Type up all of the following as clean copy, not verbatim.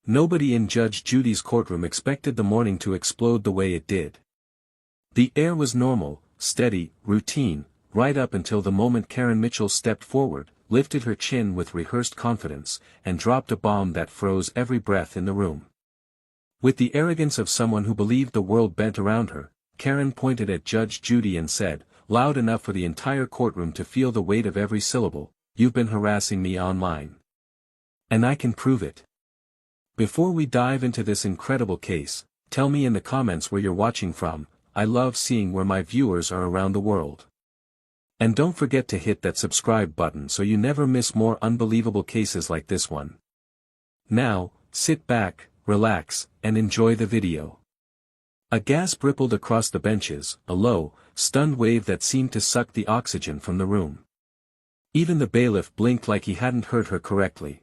Nobody in Judge Judy's courtroom expected the morning to explode the way it did. The air was normal, steady, routine, right up until the moment Karen Mitchell stepped forward, lifted her chin with rehearsed confidence, and dropped a bomb that froze every breath in the room. With the arrogance of someone who believed the world bent around her, Karen pointed at Judge Judy and said, loud enough for the entire courtroom to feel the weight of every syllable, "You've been harassing me online. And I can prove it. Before we dive into this incredible case, tell me in the comments where you're watching from. I love seeing where my viewers are around the world. And don't forget to hit that subscribe button so you never miss more unbelievable cases like this one. Now, sit back, relax, and enjoy the video." A gasp rippled across the benches, a low, stunned wave that seemed to suck the oxygen from the room. Even the bailiff blinked like he hadn't heard her correctly.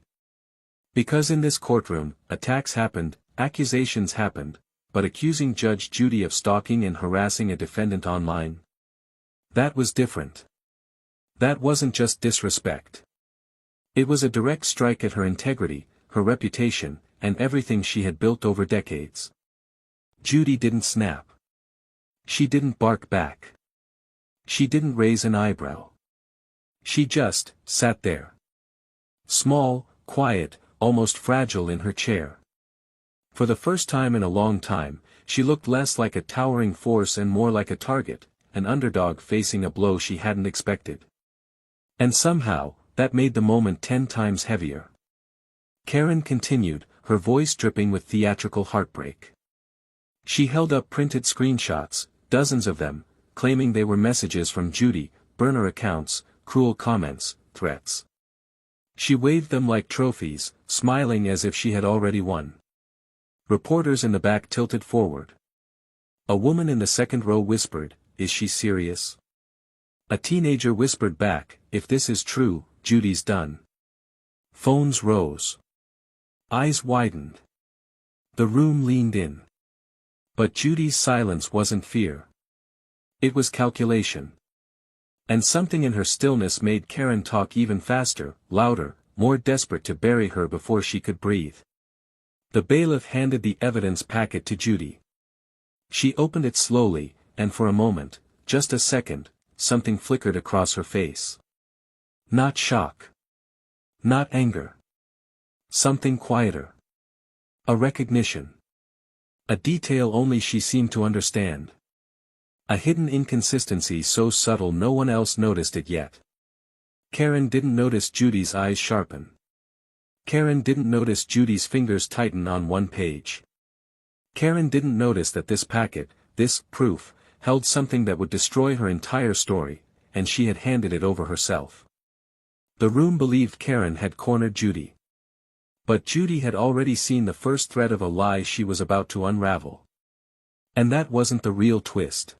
Because in this courtroom, attacks happened, accusations happened, but accusing Judge Judy of stalking and harassing a defendant online? That was different. That wasn't just disrespect. It was a direct strike at her integrity, her reputation, and everything she had built over decades. Judy didn't snap. She didn't bark back. She didn't raise an eyebrow. She just sat there. Small, quiet, almost fragile in her chair. For the first time in a long time, she looked less like a towering force and more like a target, an underdog facing a blow she hadn't expected. And somehow, that made the moment 10 times heavier. Karen continued, her voice dripping with theatrical heartbreak. She held up printed screenshots, dozens of them, claiming they were messages from Judy, burner accounts, cruel comments, threats. She waved them like trophies, smiling as if she had already won. Reporters in the back tilted forward. A woman in the second row whispered, "Is she serious?" A teenager whispered back, "If this is true, Judy's done." Phones rose. Eyes widened. The room leaned in. But Judy's silence wasn't fear. It was calculation. And something in her stillness made Karen talk even faster, louder, more desperate to bury her before she could breathe. The bailiff handed the evidence packet to Judy. She opened it slowly, and for a moment, just a second, something flickered across her face. Not shock. Not anger. Something quieter. A recognition. A detail only she seemed to understand. A hidden inconsistency so subtle no one else noticed it yet. Karen didn't notice Judy's eyes sharpen. Karen didn't notice Judy's fingers tighten on one page. Karen didn't notice that this packet, this proof, held something that would destroy her entire story, and she had handed it over herself. The room believed Karen had cornered Judy. But Judy had already seen the first thread of a lie she was about to unravel. And that wasn't the real twist.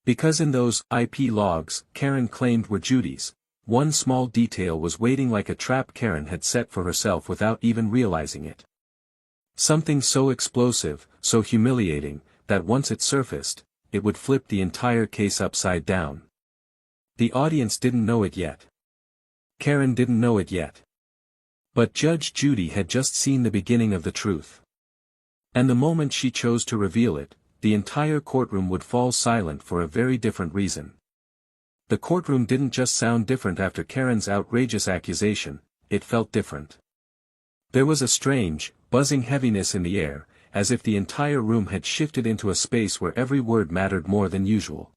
Because in those IP logs Karen claimed were Judy's, one small detail was waiting like a trap Karen had set for herself without even realizing it. Something so explosive, so humiliating, that once it surfaced, it would flip the entire case upside down. The audience didn't know it yet. Karen didn't know it yet. But Judge Judy had just seen the beginning of the truth. And the moment she chose to reveal it, the entire courtroom would fall silent for a very different reason. The courtroom didn't just sound different after Karen's outrageous accusation, it felt different. There was a strange, buzzing heaviness in the air, as if the entire room had shifted into a space where every word mattered more than usual.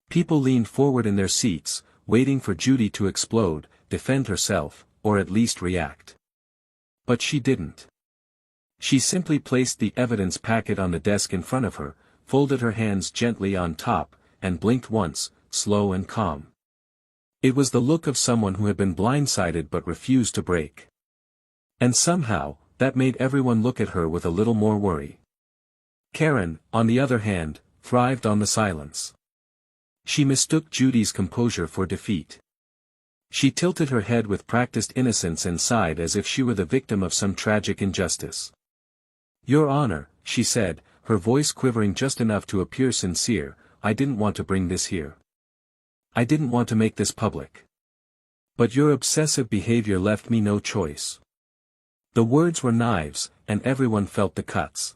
People leaned forward in their seats, waiting for Judy to explode, defend herself, or at least react. But she didn't. She simply placed the evidence packet on the desk in front of her, folded her hands gently on top, and blinked once, slow and calm. It was the look of someone who had been blindsided but refused to break. And somehow, that made everyone look at her with a little more worry. Karen, on the other hand, thrived on the silence. She mistook Judy's composure for defeat. She tilted her head with practiced innocence and sighed as if she were the victim of some tragic injustice. "Your Honor," she said, her voice quivering just enough to appear sincere, "I didn't want to bring this here. I didn't want to make this public. But your obsessive behavior left me no choice. The words were knives, and everyone felt the cuts.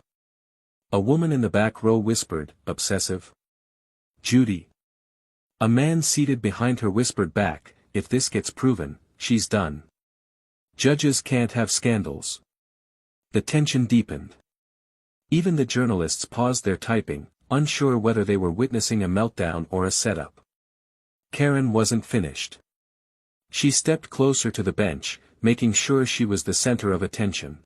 A woman in the back row whispered, obsessive. Judy. A man seated behind her whispered back, if this gets proven, she's done. Judges can't have scandals. The tension deepened. Even the journalists paused their typing, unsure whether they were witnessing a meltdown or a setup. Karen wasn't finished. She stepped closer to the bench, making sure she was the center of attention.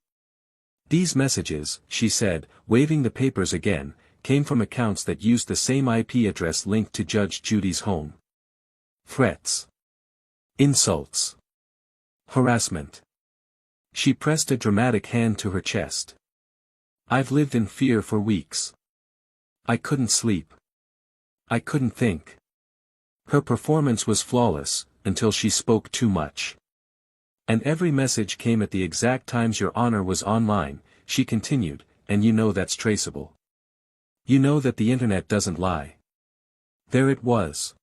These messages, she said, waving the papers again, came from accounts that used the same IP address linked to Judge Judy's home. Threats. Insults. Harassment. She pressed a dramatic hand to her chest. I've lived in fear for weeks. I couldn't sleep. I couldn't think. Her performance was flawless, until she spoke too much. And every message came at the exact times Your Honor was online, she continued, and you know that's traceable. You know that the internet doesn't lie. There it was.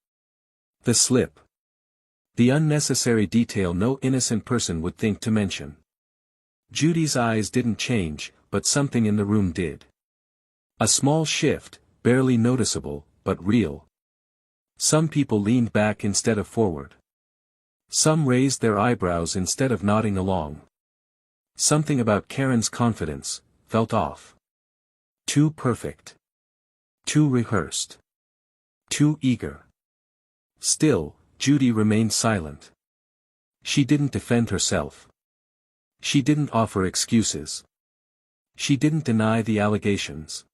The slip. The unnecessary detail no innocent person would think to mention. Judy's eyes didn't change, but something in the room did. A small shift, barely noticeable, but real. Some people leaned back instead of forward. Some raised their eyebrows instead of nodding along. Something about Karen's confidence felt off. Too perfect. Too rehearsed. Too eager. Still, Judy remained silent. She didn't defend herself. She didn't offer excuses. She didn't deny the allegations.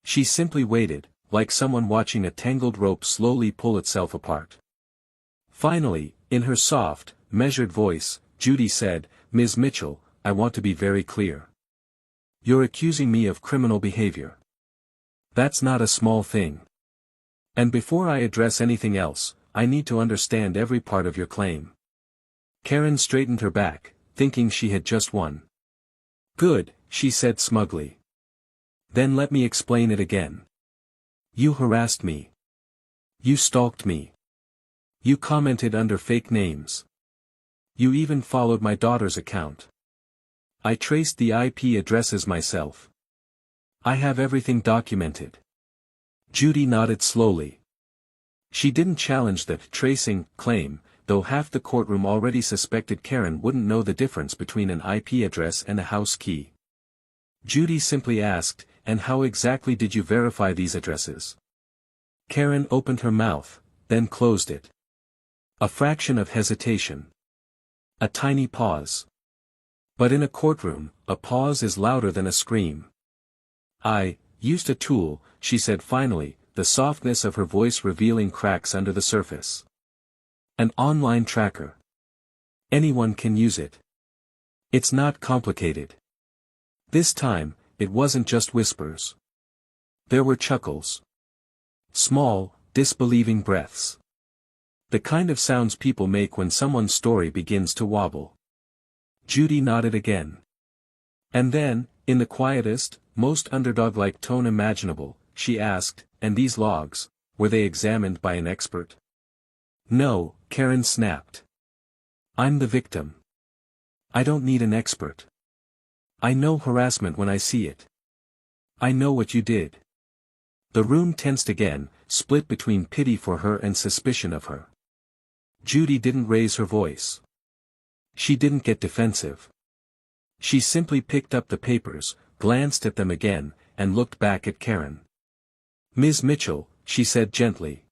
She simply waited, like someone watching a tangled rope slowly pull itself apart. Finally, in her soft, measured voice, Judy said, Ms. Mitchell, I want to be very clear. You're accusing me of criminal behavior. That's not a small thing. And before I address anything else, I need to understand every part of your claim. Karen straightened her back, thinking she had just won. Good, she said smugly. Then let me explain it again. You harassed me. You stalked me. You commented under fake names. You even followed my daughter's account. I traced the IP addresses myself. I have everything documented. Judy nodded slowly. She didn't challenge the tracing claim, though half the courtroom already suspected Karen wouldn't know the difference between an IP address and a house key. Judy simply asked, and how exactly did you verify these addresses? Karen opened her mouth, then closed it. A fraction of hesitation. A tiny pause. But in a courtroom, a pause is louder than a scream. I used a tool, she said finally, the softness of her voice revealing cracks under the surface. An online tracker. Anyone can use it. It's not complicated. This time, it wasn't just whispers. There were chuckles. Small, disbelieving breaths. The kind of sounds people make when someone's story begins to wobble. Judy nodded again. And then, in the quietest, most underdog-like tone imaginable, she asked, and these logs, were they examined by an expert? No, Karen snapped. I'm the victim. I don't need an expert. I know harassment when I see it. I know what you did. The room tensed again, split between pity for her and suspicion of her. Judy didn't raise her voice. She didn't get defensive. She simply picked up the papers, glanced at them again, and looked back at Karen. Ms. Mitchell, she said gently.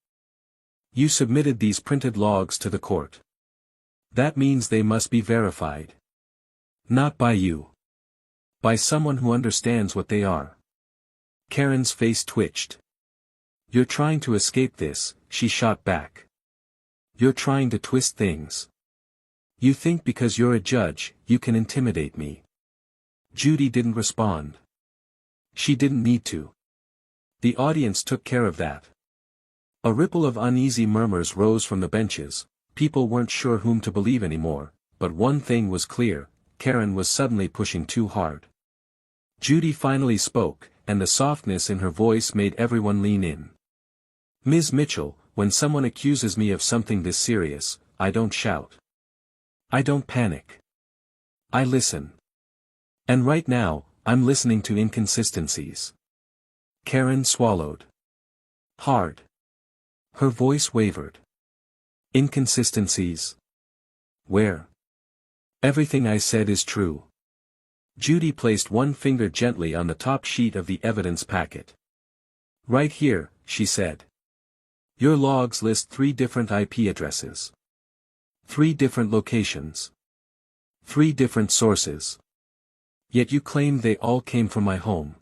You submitted these printed logs to the court. That means they must be verified. Not by you. By someone who understands what they are. Karen's face twitched. You're trying to escape this, she shot back. You're trying to twist things. You think because you're a judge, you can intimidate me. Judy didn't respond. She didn't need to. The audience took care of that. A ripple of uneasy murmurs rose from the benches. People weren't sure whom to believe anymore, but one thing was clear, Karen was suddenly pushing too hard. Judy finally spoke, and the softness in her voice made everyone lean in. Ms. Mitchell, when someone accuses me of something this serious, I don't shout. I don't panic. I listen. And right now, I'm listening to inconsistencies. Karen swallowed hard. Her voice wavered. Inconsistencies? Where? Everything I said is true. Judy placed one finger gently on the top sheet of the evidence packet. Right here, she said. Your logs list 3 different IP addresses. 3 different locations. 3 different sources. Yet you claim they all came from my home.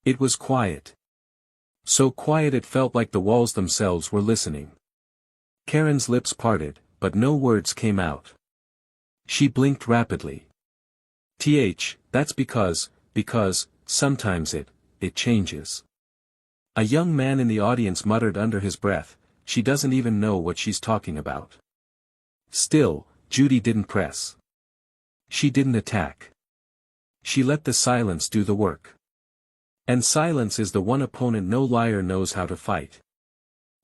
It was quiet. So quiet it felt like the walls themselves were listening. Karen's lips parted, but no words came out. She blinked rapidly. That's because, sometimes it changes. A young man in the audience muttered under his breath, she doesn't even know what she's talking about. Still, Judy didn't press. She didn't attack. She let the silence do the work. And silence is the one opponent no liar knows how to fight.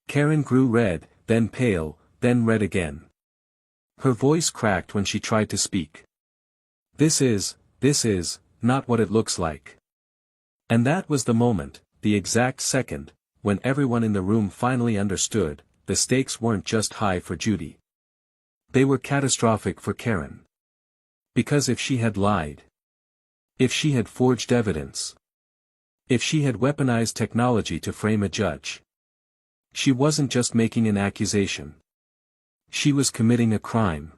Karen grew red, then pale, then red again. Her voice cracked when she tried to speak. This is not what it looks like. And that was the moment, the exact second, when everyone in the room finally understood, the stakes weren't just high for Judy. They were catastrophic for Karen. Because if she had lied, if she had forged evidence, if she had weaponized technology to frame a judge, she wasn't just making an accusation. She was committing a crime.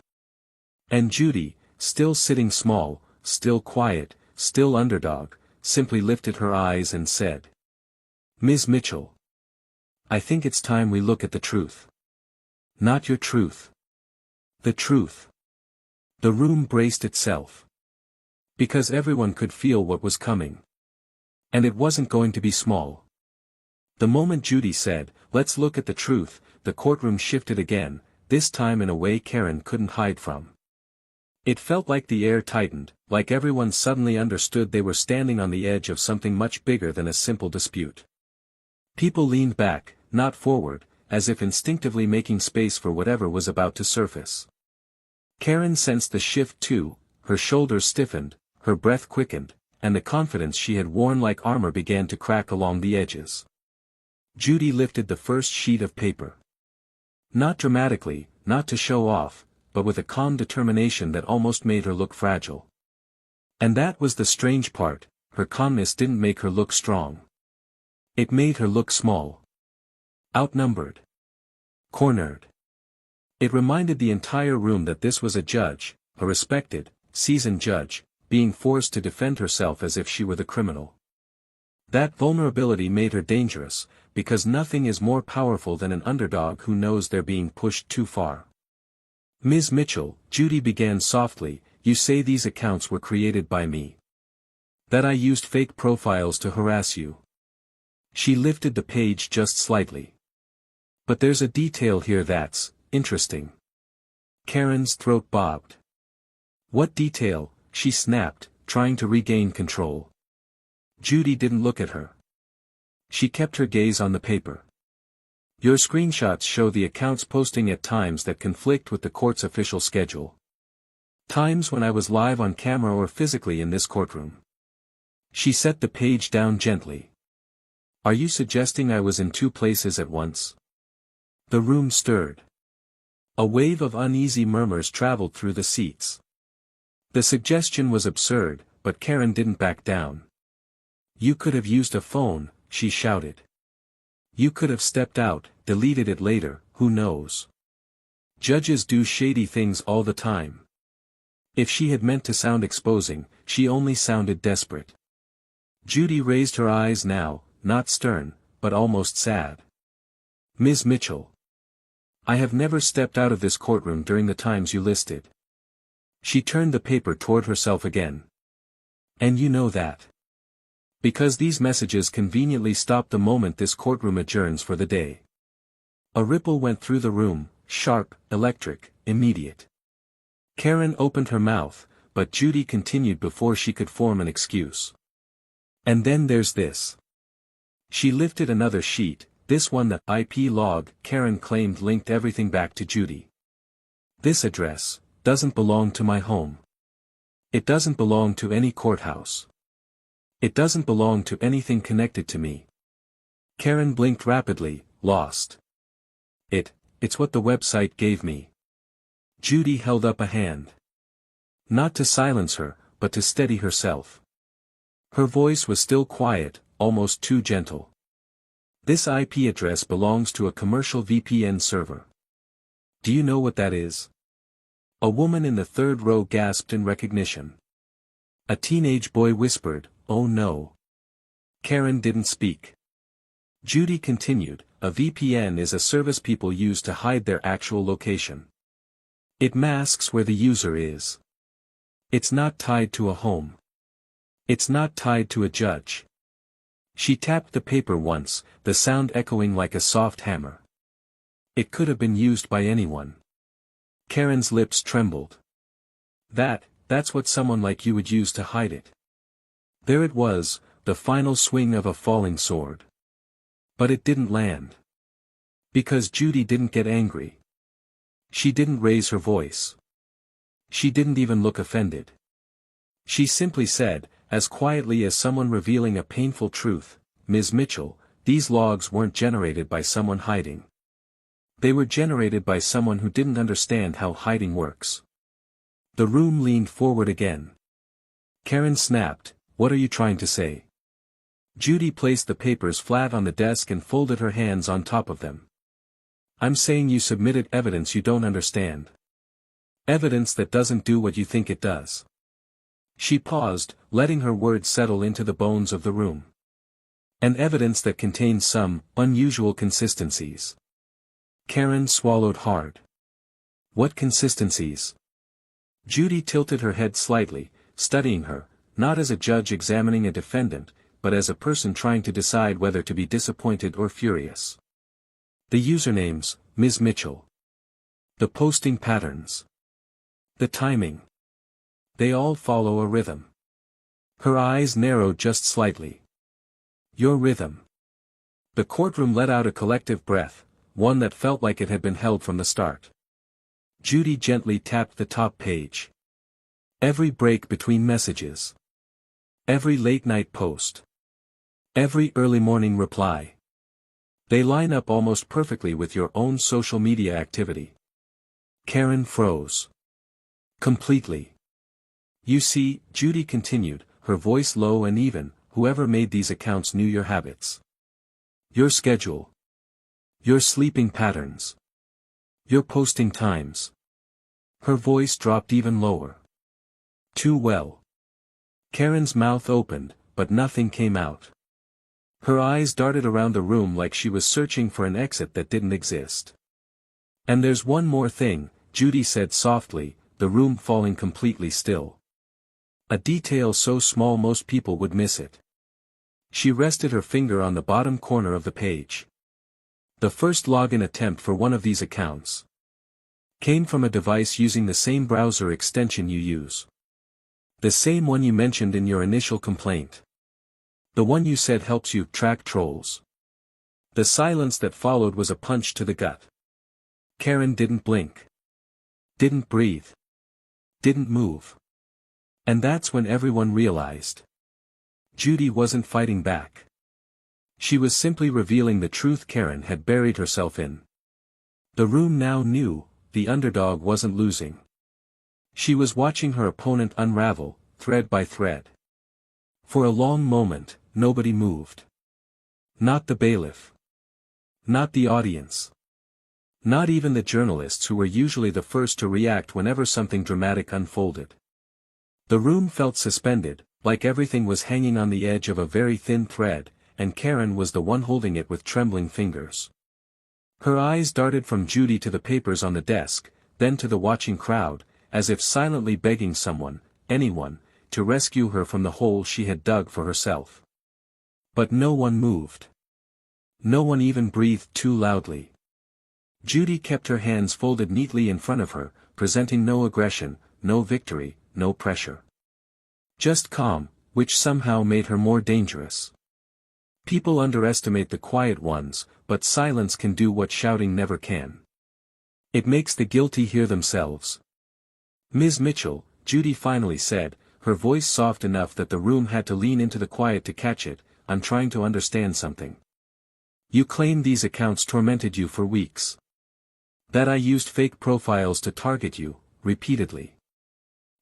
And Judy, still sitting small, still quiet, still underdog, simply lifted her eyes and said, Ms. Mitchell, I think it's time we look at the truth. Not your truth. The truth. The room braced itself. Because everyone could feel what was coming. And it wasn't going to be small. The moment Judy said, let's look at the truth, the courtroom shifted again, this time in a way Karen couldn't hide from. It felt like the air tightened, like everyone suddenly understood they were standing on the edge of something much bigger than a simple dispute. People leaned back, not forward, as if instinctively making space for whatever was about to surface. Karen sensed the shift too, her shoulders stiffened, her breath quickened, and the confidence she had worn like armor began to crack along the edges. Judy lifted the first sheet of paper. Not dramatically, not to show off, but with a calm determination that almost made her look fragile. And that was the strange part, her calmness didn't make her look strong. It made her look small. Outnumbered. Cornered. It reminded the entire room that this was a judge, a respected, seasoned judge, being forced to defend herself as if she were the criminal. That vulnerability made her dangerous, because nothing is more powerful than an underdog who knows they're being pushed too far. Ms. Mitchell, Judy began softly, you say these accounts were created by me. That I used fake profiles to harass you. She lifted the page just slightly. But there's a detail here that's interesting. Karen's throat bobbed. What detail? She snapped, trying to regain control. Judy didn't look at her. She kept her gaze on the paper. Your screenshots show the accounts posting at times that conflict with the court's official schedule. Times when I was live on camera or physically in this courtroom. She set the page down gently. Are you suggesting I was in 2 places at once? The room stirred. A wave of uneasy murmurs traveled through the seats. The suggestion was absurd, but Karen didn't back down. You could have used a phone, she shouted. You could have stepped out, deleted it later, who knows? Judges do shady things all the time. If she had meant to sound exposing, she only sounded desperate. Judy raised her eyes now, not stern, but almost sad. Ms. Mitchell. I have never stepped out of this courtroom during the times you listed. She turned the paper toward herself again. And you know that. Because these messages conveniently stop the moment this courtroom adjourns for the day. A ripple went through the room, sharp, electric, immediate. Karen opened her mouth, but Judy continued before she could form an excuse. And then there's this. She lifted another sheet, this one the IP log Karen claimed linked everything back to Judy. This address doesn't belong to my home. It doesn't belong to any courthouse. It doesn't belong to anything connected to me. Karen blinked rapidly, lost. It's what the website gave me. Judy held up a hand. Not to silence her, but to steady herself. Her voice was still quiet, almost too gentle. This IP address belongs to a commercial VPN server. Do you know what that is? A woman in the third row gasped in recognition. A teenage boy whispered, "Oh no." Karen didn't speak. Judy continued, "A VPN is a service people use to hide their actual location. It masks where the user is. It's not tied to a home. It's not tied to a judge." She tapped the paper once, the sound echoing like a soft hammer. It could have been used by anyone. Karen's lips trembled. That's what someone like you would use to hide it. There it was, the final swing of a falling sword. But it didn't land. Because Judy didn't get angry. She didn't raise her voice. She didn't even look offended. She simply said, as quietly as someone revealing a painful truth, "Ms. Mitchell, these logs weren't generated by someone hiding. They were generated by someone who didn't understand how hiding works." The room leaned forward again. Karen snapped, "What are you trying to say?" Judy placed the papers flat on the desk and folded her hands on top of them. "I'm saying you submitted evidence you don't understand. Evidence that doesn't do what you think it does." She paused, letting her words settle into the bones of the room. "And evidence that contains some unusual consistencies." Karen swallowed hard. "What consistencies?" Judy tilted her head slightly, studying her, not as a judge examining a defendant, but as a person trying to decide whether to be disappointed or furious. "The usernames, Ms. Mitchell. The posting patterns. The timing. They all follow a rhythm." Her eyes narrowed just slightly. "Your rhythm." The courtroom let out a collective breath, one that felt like it had been held from the start. Judy gently tapped the top page. "Every break between messages. Every late-night post. Every early morning reply. They line up almost perfectly with your own social media activity." Karen froze. "Completely." "You see," Judy continued, her voice low and even, "whoever made these accounts knew your habits. Your schedule. Your sleeping patterns. Your posting times." Her voice dropped even lower. "Too well." Karen's mouth opened, but nothing came out. Her eyes darted around the room like she was searching for an exit that didn't exist. "And there's one more thing," Judy said softly, the room falling completely still. "A detail so small most people would miss it." She rested her finger on the bottom corner of the page. "The first login attempt for one of these accounts came from a device using the same browser extension you use. The same one you mentioned in your initial complaint. The one you said helps you track trolls." The silence that followed was a punch to the gut. Karen didn't blink. Didn't breathe. Didn't move. And that's when everyone realized. Judy wasn't fighting back. She was simply revealing the truth Karen had buried herself in. The room now knew, the underdog wasn't losing. She was watching her opponent unravel, thread by thread. For a long moment, nobody moved. Not the bailiff. Not the audience. Not even the journalists who were usually the first to react whenever something dramatic unfolded. The room felt suspended, like everything was hanging on the edge of a very thin thread, and Karen was the one holding it with trembling fingers. Her eyes darted from Judy to the papers on the desk, then to the watching crowd, as if silently begging someone, anyone, to rescue her from the hole she had dug for herself. But no one moved. No one even breathed too loudly. Judy kept her hands folded neatly in front of her, presenting no aggression, no victory, no pressure. Just calm, which somehow made her more dangerous. People underestimate the quiet ones, but silence can do what shouting never can. It makes the guilty hear themselves. "Ms. Mitchell, Judy finally said, her voice soft enough that the room had to lean into the quiet to catch it. I'm trying to understand something. You claim these accounts tormented you for weeks. That I used fake profiles to target you, repeatedly.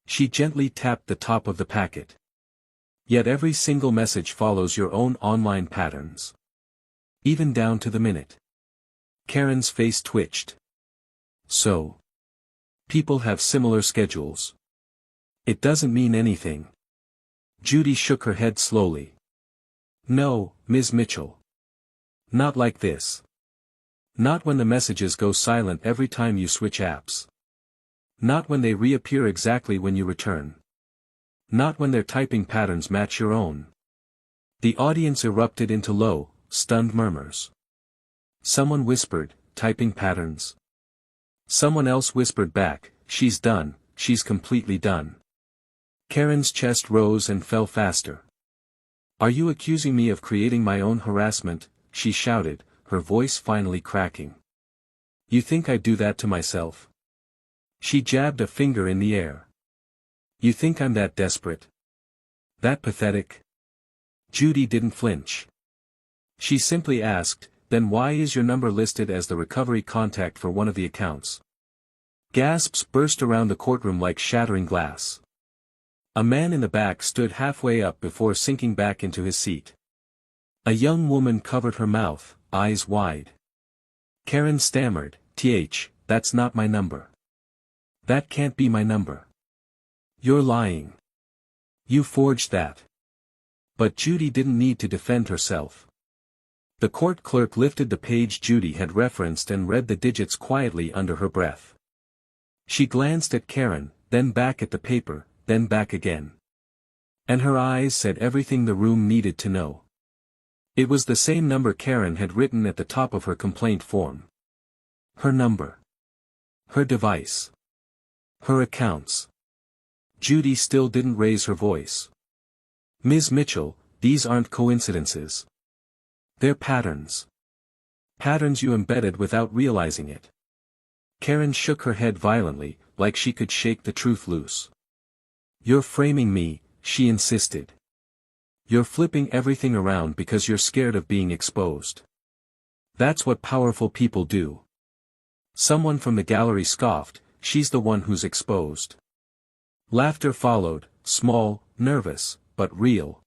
She gently tapped the top of the packet. Yet every single message follows your own online patterns. Even down to the minute. Karen's face twitched. So. People have similar schedules. It doesn't mean anything. Judy shook her head slowly. No, Ms. Mitchell. Not like this. Not when the messages go silent every time you switch apps. Not when they reappear exactly when you return. Not when their typing patterns match your own. The audience erupted into low, stunned murmurs. Someone whispered, typing patterns. Someone else whispered back, she's done, she's completely done. Karen's chest rose and fell faster. Are you accusing me of creating my own harassment? She shouted, her voice finally cracking. You think I'd do that to myself? She jabbed a finger in the air. You think I'm that desperate? That pathetic? Judy didn't flinch. She simply asked, then why is your number listed as the recovery contact for one of the accounts? Gasps burst around the courtroom like shattering glass. A man in the back stood halfway up before sinking back into his seat. A young woman covered her mouth, eyes wide. Karen stammered, that's not my number. That can't be my number. You're lying. You forged that. But Judy didn't need to defend herself. The court clerk lifted the page Judy had referenced and read the digits quietly under her breath. She glanced at Karen, then back at the paper, then back again. And her eyes said everything the room needed to know. It was the same number Karen had written at the top of her complaint form. Her number. Her device. Her accounts. Judy still didn't raise her voice. Ms. Mitchell, these aren't coincidences. They're patterns. Patterns you embedded without realizing it. Karen shook her head violently, like she could shake the truth loose. You're framing me, she insisted. You're flipping everything around because you're scared of being exposed. That's what powerful people do. Someone from the gallery scoffed, she's the one who's exposed. Laughter followed, small, nervous, but real.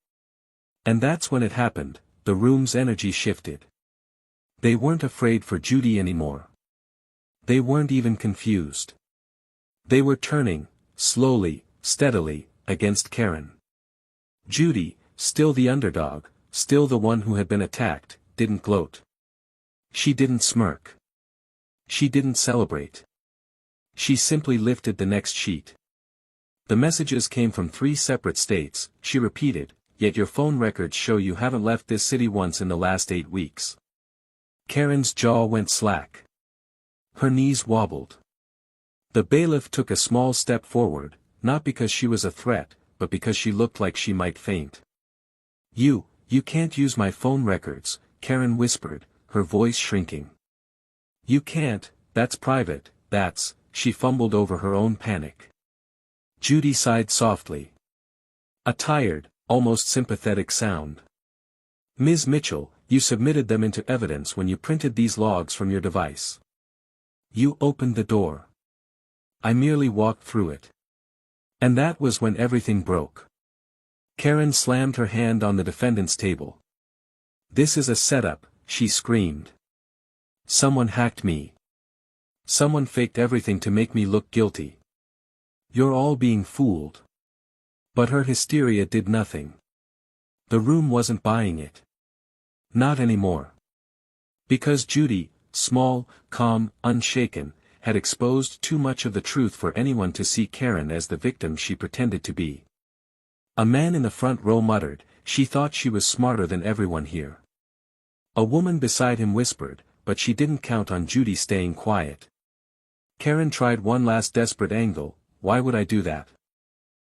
And that's when it happened, the room's energy shifted. They weren't afraid for Judy anymore. They weren't even confused. They were turning, slowly, steadily, against Karen. Judy, still the underdog, still the one who had been attacked, didn't gloat. She didn't smirk. She didn't celebrate. She simply lifted the next sheet. The messages came from 3 separate states, she repeated, yet your phone records show you haven't left this city once in the last 8 weeks. Karen's jaw went slack. Her knees wobbled. The bailiff took a small step forward, not because she was a threat, but because she looked like she might faint. You can't use my phone records, Karen whispered, her voice shrinking. You can't, that's private, she fumbled over her own panic. Judy sighed softly. A tired, almost sympathetic sound. Ms. Mitchell, you submitted them into evidence when you printed these logs from your device. You opened the door. I merely walked through it. And that was when everything broke. Karen slammed her hand on the defendant's table. This is a setup, she screamed. Someone hacked me. Someone faked everything to make me look guilty. You're all being fooled. But her hysteria did nothing. The room wasn't buying it. Not anymore. Because Judy, small, calm, unshaken, had exposed too much of the truth for anyone to see Karen as the victim she pretended to be. A man in the front row muttered, she thought she was smarter than everyone here. A woman beside him whispered, but she didn't count on Judy staying quiet. Karen tried one last desperate angle, why would I do that?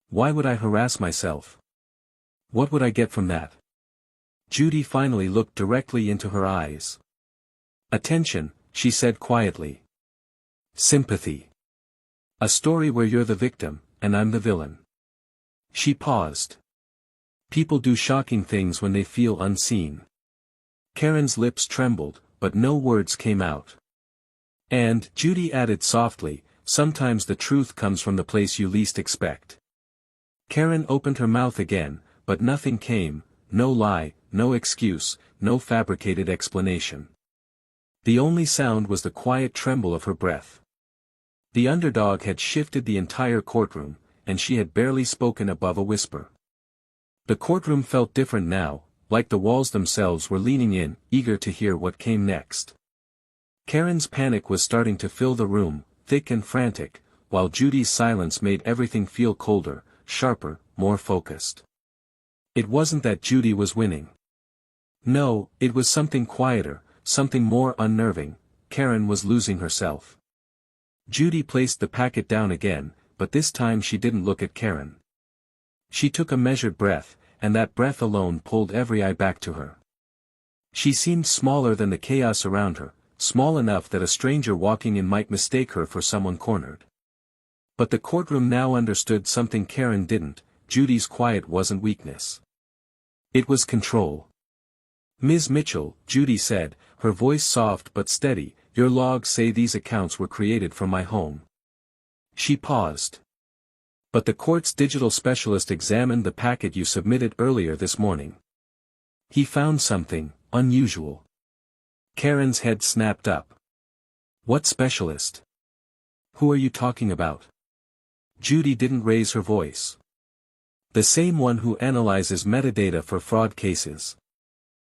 Why would I harass myself? What would I get from that? Judy finally looked directly into her eyes. Attention, she said quietly. Sympathy. A story where you're the victim, and I'm the villain. She paused. People do shocking things when they feel unseen. Karen's lips trembled, but no words came out. And, Judy added softly, sometimes the truth comes from the place you least expect. Karen opened her mouth again, but nothing came, no lie, no excuse, no fabricated explanation. The only sound was the quiet tremble of her breath. The underdog had shifted the entire courtroom, and she had barely spoken above a whisper. The courtroom felt different now, like the walls themselves were leaning in, eager to hear what came next. Karen's panic was starting to fill the room, thick and frantic, while Judy's silence made everything feel colder, sharper, more focused. It wasn't that Judy was winning. No, it was something quieter, something more unnerving. Karen was losing herself. Judy placed the packet down again, but this time she didn't look at Karen. She took a measured breath, and that breath alone pulled every eye back to her. She seemed smaller than the chaos around her, small enough that a stranger walking in might mistake her for someone cornered. But the courtroom now understood something Karen didn't. Judy's quiet wasn't weakness. It was control. "Ms. Mitchell," Judy said, her voice soft but steady, "your logs say these accounts were created from my home." She paused. "But the court's digital specialist examined the packet you submitted earlier this morning. He found something unusual." Karen's head snapped up. "What specialist? Who are you talking about?" Judy didn't raise her voice. "The same one who analyzes metadata for fraud cases.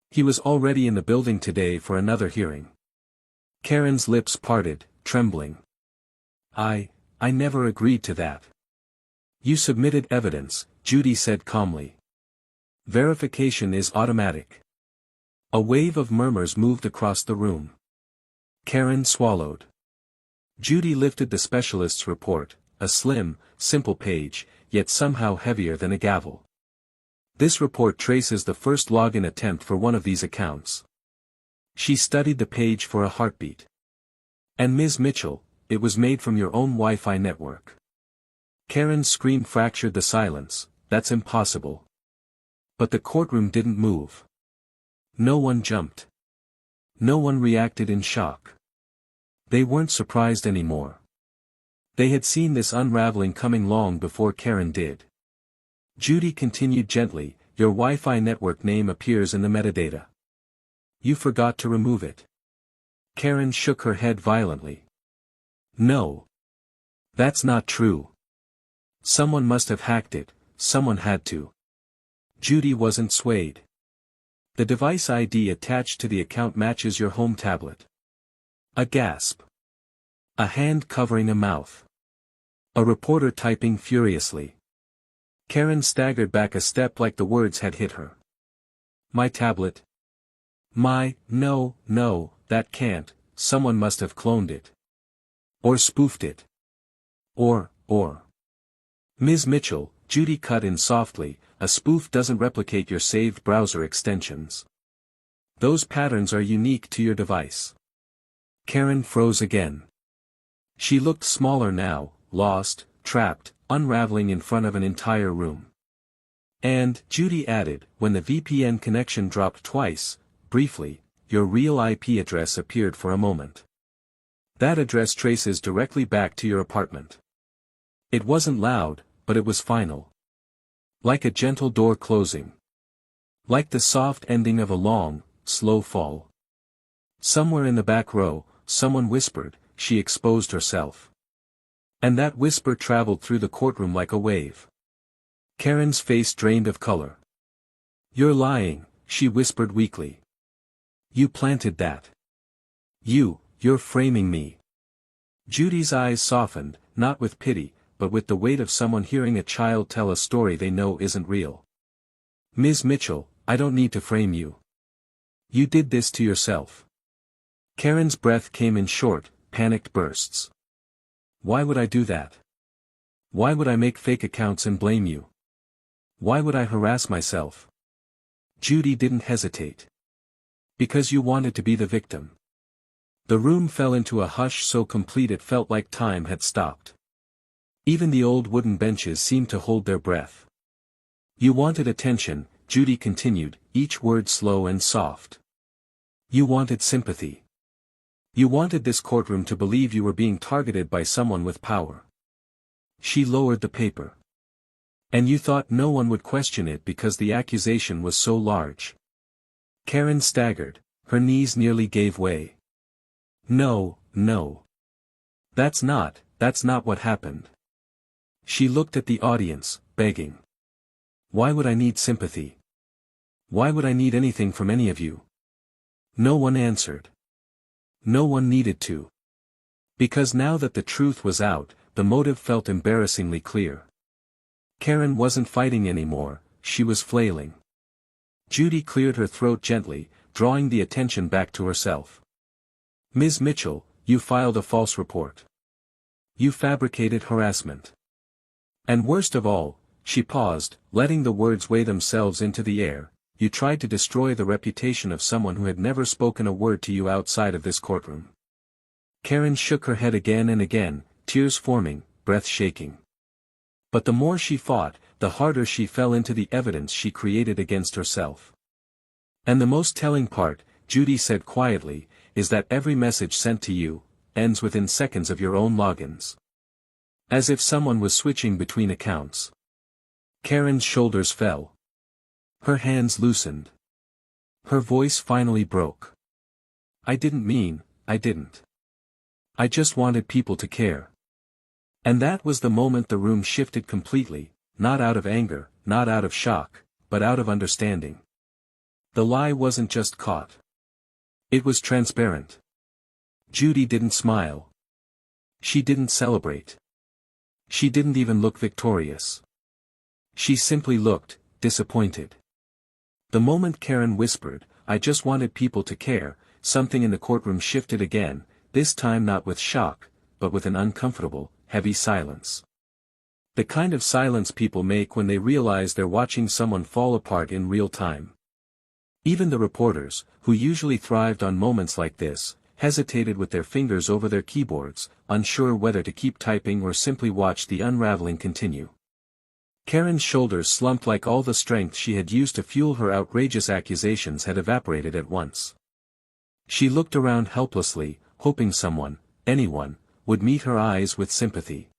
He was already in the building today for another hearing." Karen's lips parted, trembling. I never agreed to that." "You submitted evidence," Judy said calmly. "Verification is automatic." A wave of murmurs moved across the room. Karen swallowed. Judy lifted the specialist's report, a slim, simple page, yet somehow heavier than a gavel. "This report traces the first login attempt for one of these accounts." She studied the page for a heartbeat. "And Ms. Mitchell, it was made from your own Wi-Fi network." Karen's scream fractured the silence. "That's impossible." But the courtroom didn't move. No one jumped. No one reacted in shock. They weren't surprised anymore. They had seen this unraveling coming long before Karen did. Judy continued gently, "Your Wi-Fi network name appears in the metadata. You forgot to remove it." Karen shook her head violently. "No. That's not true. Someone must have hacked it, someone had to." Judy wasn't swayed. "The device ID attached to the account matches your home tablet." A gasp. A hand covering a mouth. A reporter typing furiously. Karen staggered back a step like the words had hit her. "My tablet? No, that can't, someone must have cloned it. Or spoofed it. Or. Ms. Mitchell," Judy cut in softly, "a spoof doesn't replicate your saved browser extensions. Those patterns are unique to your device." Karen froze again. She looked smaller now, lost, trapped, unraveling in front of an entire room. "And," Judy added, "when the VPN connection dropped twice, briefly, your real IP address appeared for a moment. That address traces directly back to your apartment. It wasn't loud, but it was final. Like a gentle door closing. Like the soft ending of a long, slow fall. Somewhere in the back row, someone whispered, 'She exposed herself.' And that whisper traveled through the courtroom like a wave." Karen's face drained of color. "You're lying," she whispered weakly. "You planted that. You're framing me." Judy's eyes softened, not with pity, but with the weight of someone hearing a child tell a story they know isn't real. "Ms. Mitchell, I don't need to frame you. You did this to yourself." Karen's breath came in short, panicked bursts. "Why would I do that? Why would I make fake accounts and blame you? Why would I harass myself?" Judy didn't hesitate. "Because you wanted to be the victim." The room fell into a hush so complete it felt like time had stopped. Even the old wooden benches seemed to hold their breath. You wanted attention, Judy continued, each word slow and soft. You wanted sympathy. You wanted this courtroom to believe you were being targeted by someone with power. She lowered the paper. And you thought no one would question it because the accusation was so large. Karen staggered, her knees nearly gave way. No, no. That's not what happened. She looked at the audience, begging. Why would I need sympathy? Why would I need anything from any of you? No one answered. No one needed to. Because now that the truth was out, the motive felt embarrassingly clear. Karen wasn't fighting anymore, she was flailing. Judy cleared her throat gently, drawing the attention back to herself. Ms. Mitchell, you filed a false report. You fabricated harassment. And worst of all, she paused, letting the words weigh themselves into the air, you tried to destroy the reputation of someone who had never spoken a word to you outside of this courtroom. Karen shook her head again and again, tears forming, breath shaking. But the more she fought, the harder she fell into the evidence she created against herself. And the most telling part, Judy said quietly, is that every message sent to you ends within seconds of your own logins. As if someone was switching between accounts. Karen's shoulders fell. Her hands loosened. Her voice finally broke. I didn't. I just wanted people to care. And that was the moment the room shifted completely, not out of anger, not out of shock, but out of understanding. The lie wasn't just caught. It was transparent. Judy didn't smile. She didn't celebrate. She didn't even look victorious. She simply looked, disappointed. The moment Karen whispered, I just wanted people to care, something in the courtroom shifted again, this time not with shock, but with an uncomfortable, heavy silence. The kind of silence people make when they realize they're watching someone fall apart in real time. Even the reporters, who usually thrived on moments like this, hesitated with their fingers over their keyboards, unsure whether to keep typing or simply watch the unraveling continue. Karen's shoulders slumped like all the strength she had used to fuel her outrageous accusations had evaporated at once. She looked around helplessly, hoping someone, anyone, would meet her eyes with sympathy.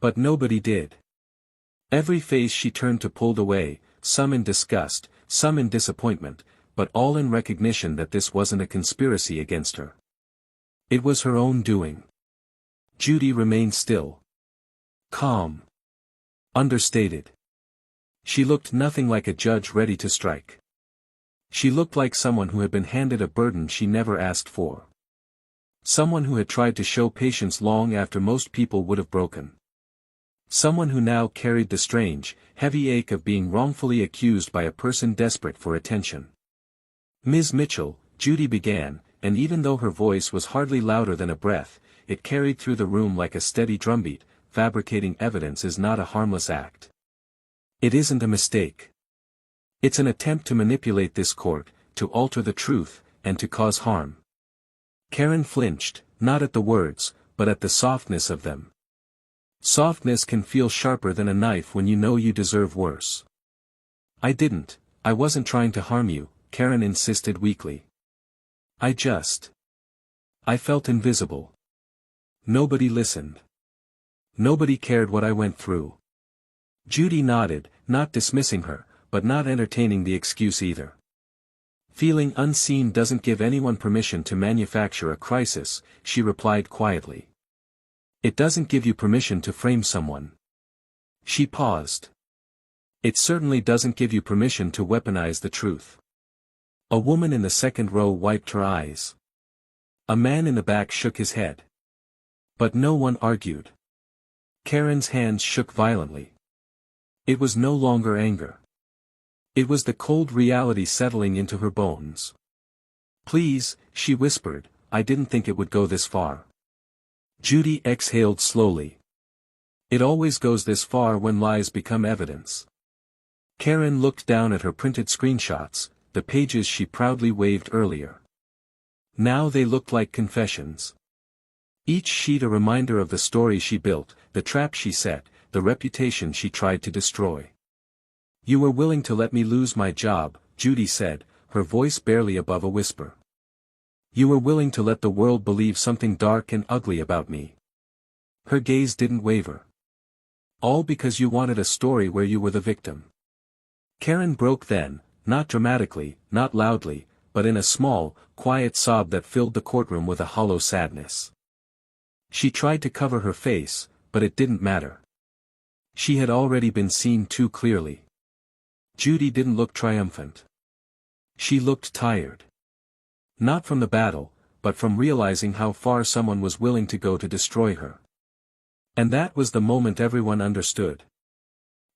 But nobody did. Every face she turned to pulled away, some in disgust, some in disappointment, but all in recognition that this wasn't a conspiracy against her. It was her own doing. Judy remained still. Calm. Understated. She looked nothing like a judge ready to strike. She looked like someone who had been handed a burden she never asked for. Someone who had tried to show patience long after most people would have broken. Someone who now carried the strange, heavy ache of being wrongfully accused by a person desperate for attention. Ms. Mitchell, Judy began, and even though her voice was hardly louder than a breath, it carried through the room like a steady drumbeat. Fabricating evidence is not a harmless act. It isn't a mistake. It's an attempt to manipulate this court, to alter the truth, and to cause harm. Karen flinched, not at the words, but at the softness of them. Softness can feel sharper than a knife when you know you deserve worse. I wasn't trying to harm you, Karen insisted weakly. I felt invisible. Nobody listened. Nobody cared what I went through. Judy nodded, not dismissing her, but not entertaining the excuse either. Feeling unseen doesn't give anyone permission to manufacture a crisis, she replied quietly. It doesn't give you permission to frame someone. She paused. It certainly doesn't give you permission to weaponize the truth. A woman in the second row wiped her eyes. A man in the back shook his head. But no one argued. Karen's hands shook violently. It was no longer anger. It was the cold reality settling into her bones. Please, she whispered, I didn't think it would go this far. Judy exhaled slowly. It always goes this far when lies become evidence. Karen looked down at her printed screenshots, the pages she proudly waved earlier. Now they looked like confessions. Each sheet a reminder of the story she built, the trap she set, the reputation she tried to destroy. "You were willing to let me lose my job," Judy said, her voice barely above a whisper. "You were willing to let the world believe something dark and ugly about me." Her gaze didn't waver. "All because you wanted a story where you were the victim." Karen broke then, not dramatically, not loudly, but in a small, quiet sob that filled the courtroom with a hollow sadness. She tried to cover her face, but it didn't matter. She had already been seen too clearly. Judy didn't look triumphant. She looked tired. Not from the battle, but from realizing how far someone was willing to go to destroy her. And that was the moment everyone understood.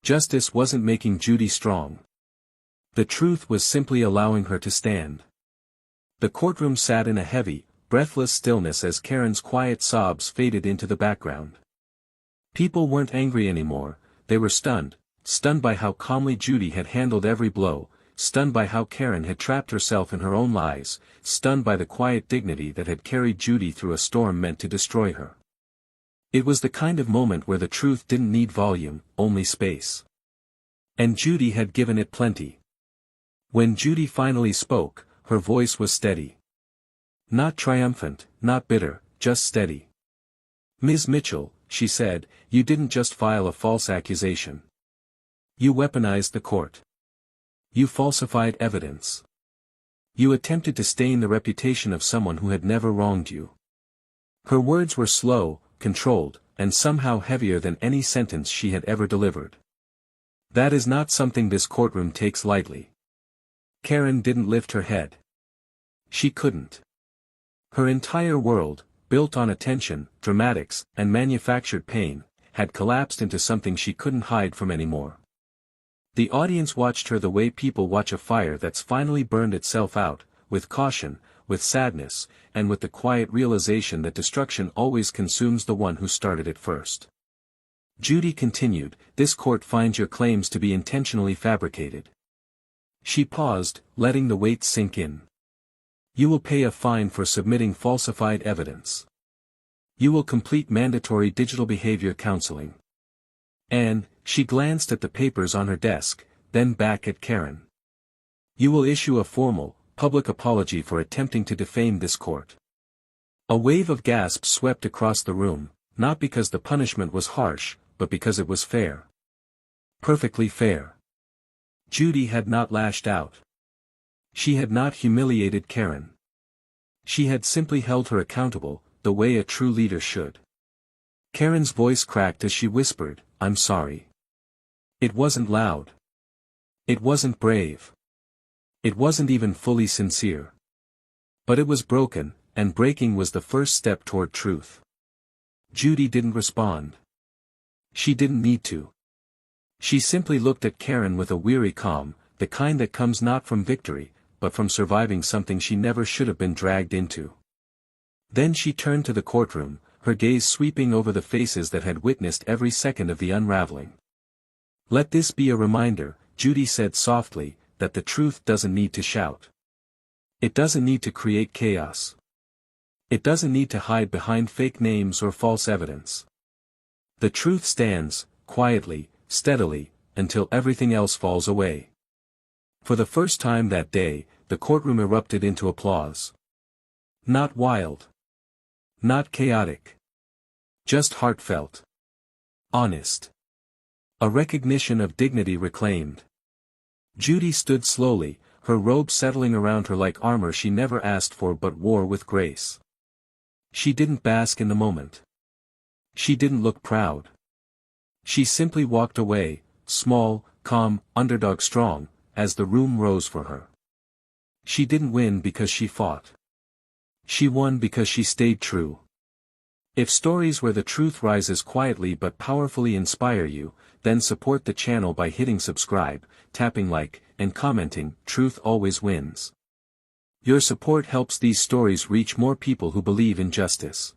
Justice wasn't making Judy strong. The truth was simply allowing her to stand. The courtroom sat in a heavy, breathless stillness as Karen's quiet sobs faded into the background. People weren't angry anymore, they were stunned by how calmly Judy had handled every blow, stunned by how Karen had trapped herself in her own lies, stunned by the quiet dignity that had carried Judy through a storm meant to destroy her. It was the kind of moment where the truth didn't need volume, only space. And Judy had given it plenty. When Judy finally spoke, her voice was steady. Not triumphant, not bitter, just steady. "Ms. Mitchell," she said, "you didn't just file a false accusation. You weaponized the court. You falsified evidence. You attempted to stain the reputation of someone who had never wronged you." Her words were slow, controlled, and somehow heavier than any sentence she had ever delivered. That is not something this courtroom takes lightly. Karen didn't lift her head. She couldn't. Her entire world, built on attention, dramatics, and manufactured pain, had collapsed into something she couldn't hide from anymore. The audience watched her the way people watch a fire that's finally burned itself out, with caution, with sadness, and with the quiet realization that destruction always consumes the one who started it first. Judy continued, "This court finds your claims to be intentionally fabricated." She paused, letting the weight sink in. "You will pay a fine for submitting falsified evidence. You will complete mandatory digital behavior counseling. And," she glanced at the papers on her desk, then back at Karen. "You will issue a formal, public apology for attempting to defame this court." A wave of gasps swept across the room, not because the punishment was harsh, but because it was fair. Perfectly fair. Judy had not lashed out. She had not humiliated Karen. She had simply held her accountable, the way a true leader should. Karen's voice cracked as she whispered, "I'm sorry." It wasn't loud. It wasn't brave. It wasn't even fully sincere. But it was broken, and breaking was the first step toward truth. Judy didn't respond. She didn't need to. She simply looked at Karen with a weary calm, the kind that comes not from victory, but from surviving something she never should have been dragged into. Then she turned to the courtroom, her gaze sweeping over the faces that had witnessed every second of the unraveling. "Let this be a reminder," Judy said softly, "that the truth doesn't need to shout. It doesn't need to create chaos. It doesn't need to hide behind fake names or false evidence. The truth stands, quietly, steadily, until everything else falls away." For the first time that day, the courtroom erupted into applause. Not wild. Not chaotic. Just heartfelt. Honest. A recognition of dignity reclaimed. Judy stood slowly, her robe settling around her like armor she never asked for but wore with grace. She didn't bask in the moment. She didn't look proud. She simply walked away, small, calm, underdog strong, as the room rose for her. She didn't win because she fought. She won because she stayed true. If stories where the truth rises quietly but powerfully inspire you, then support the channel by hitting subscribe, tapping like, and commenting. Truth always wins. Your support helps these stories reach more people who believe in justice.